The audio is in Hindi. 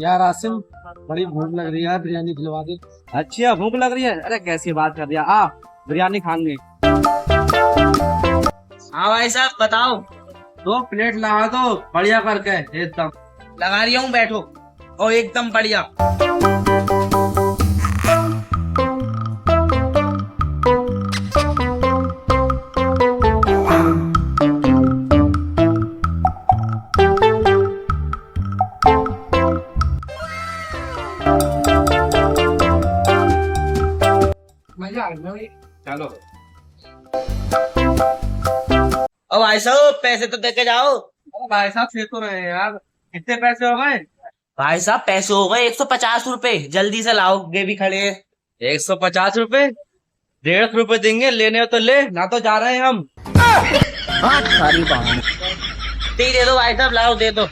यार आसिम, बड़ी भूख लग रही है यार, बिरयानी खिलवा दे। अच्छा भूख लग रही है? अरे कैसी बात कर दिया, आ बिरयानी खाएंगे। हाँ भाई साहब बताओ। 2 प्लेट लगा दो बढ़िया करके एकदम। लगा रही हूँ, बैठो। और एकदम बढ़िया। मजा आ गया। चलो और भाई साहब पैसे तो दे के जाओ। अरे भाई साहब से तो रहे हैं यार, कितने पैसे हो गए? भाई साहब पैसे हो गए 150 रुपए, जल्दी से लाओ, गे भी खड़े हैं। 150 रुपए? 150 रुपए देंगे, लेने हो तो ले, ना तो जा रहे हैं हम। दे दो भाई साहब, लाओ दे दो।